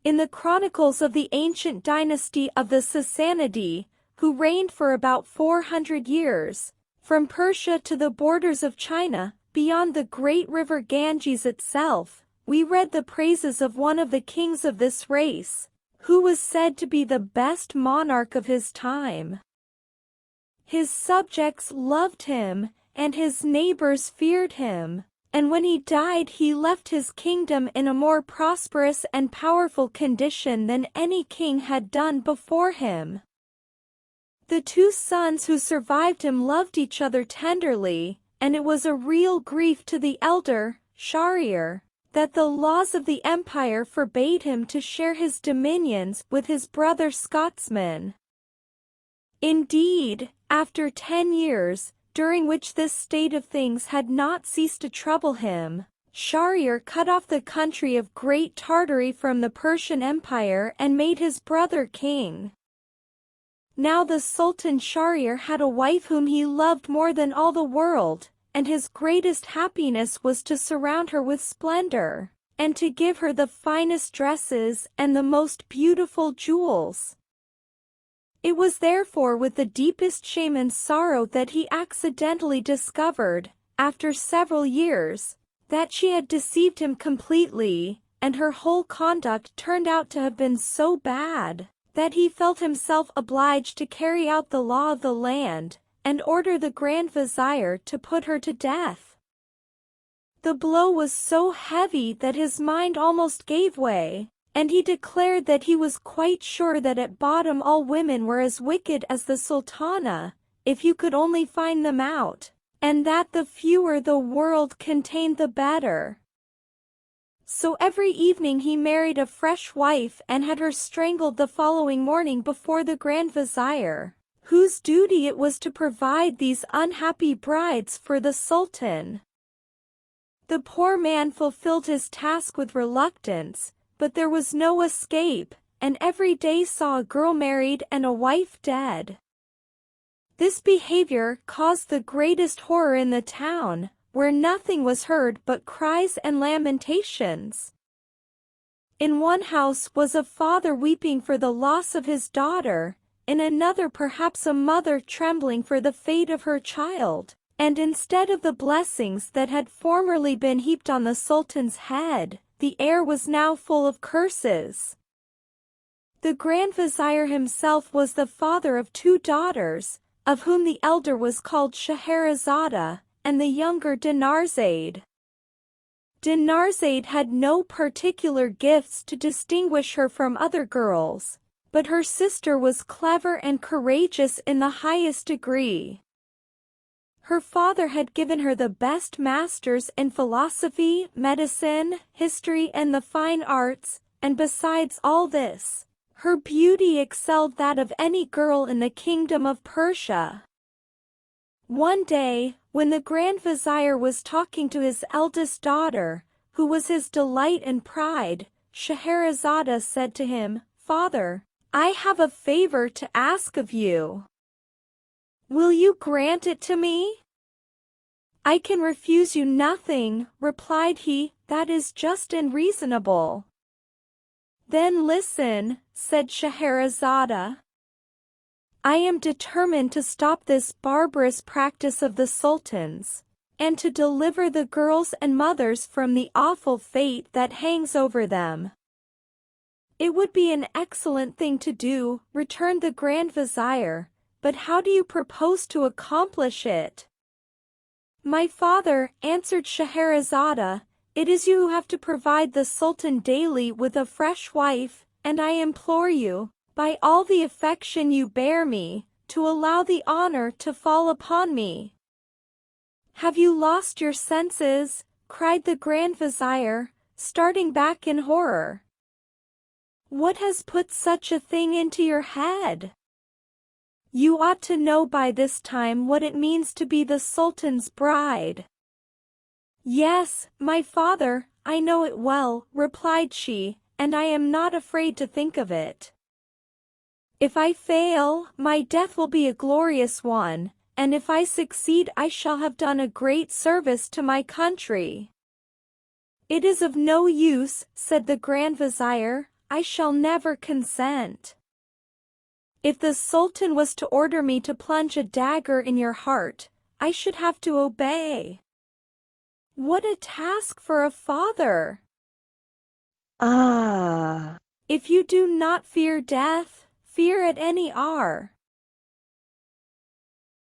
In the chronicles of the ancient dynasty of the Sassanidae, who reigned for about 400 years, from Persia to the borders of China, beyond the great river Ganges itself, we read the praises of one of the kings of this race, who was said to be the best monarch of his time. His subjects loved him, and his neighbors feared him, and when he died he left his kingdom in a more prosperous and powerful condition than any king had done before him. The two sons who survived him loved each other tenderly, and it was a real grief to the elder, Shariar, that the laws of the empire forbade him to share his dominions with his brother Scotsman. Indeed, after 10 years, during which this state of things had not ceased to trouble him, Shariar cut off the country of Great Tartary from the Persian Empire and made his brother king. Now the Sultan Shariar had a wife whom he loved more than all the world, and his greatest happiness was to surround her with splendor, and to give her the finest dresses and the most beautiful jewels. It was therefore with the deepest shame and sorrow that he accidentally discovered, after several years, that she had deceived him completely, and her whole conduct turned out to have been so bad that he felt himself obliged to carry out the law of the land, and order the Grand Vizier to put her to death. The blow was so heavy that his mind almost gave way, and he declared that he was quite sure that at bottom all women were as wicked as the Sultana, if you could only find them out, and that the fewer the world contained the better. So every evening he married a fresh wife and had her strangled the following morning before the Grand Vizier, whose duty it was to provide these unhappy brides for the Sultan. The poor man fulfilled his task with reluctance, but there was no escape, and every day saw a girl married and a wife dead. This behavior caused the greatest horror in the town, where nothing was heard but cries and lamentations. In one house was a father weeping for the loss of his daughter, in another perhaps a mother trembling for the fate of her child, and instead of the blessings that had formerly been heaped on the Sultan's head, the air was now full of curses. The Grand Vizier himself was the father of 2 daughters, of whom the elder was called Scheherazade, and the younger Dinarzade. Dinarzade had no particular gifts to distinguish her from other girls, but her sister was clever and courageous in the highest degree. Her father had given her the best masters in philosophy, medicine, history, and the fine arts, and besides all this, her beauty excelled that of any girl in the kingdom of Persia. One day, when the Grand Vizier was talking to his eldest daughter, who was his delight and pride, Scheherazade said to him, "Father, I have a favor to ask of you. Will you grant it to me?" "I can refuse you nothing," replied he, "that is just and reasonable." "Then listen," said Scheherazade. "I am determined to stop this barbarous practice of the sultans, and to deliver the girls and mothers from the awful fate that hangs over them." "It would be an excellent thing to do," returned the Grand Vizier, "but how do you propose to accomplish it?" "My father," answered Scheherazade, "it is you who have to provide the Sultan daily with a fresh wife, and I implore you, by all the affection you bear me, to allow the honor to fall upon me." "Have you lost your senses?" cried the Grand Vizier, starting back in horror. "What has put such a thing into your head? You ought to know by this time what it means to be the Sultan's bride." "Yes, my father, I know it well," replied she, "and I am not afraid to think of it. If I fail, my death will be a glorious one, and if I succeed I shall have done a great service to my country." "It is of no use," said the Grand Vizier, I shall never consent. If the Sultan was to order me to plunge a dagger in your heart, I should have to obey. What a task for a father! Ah. If you do not fear death, fear at any hour.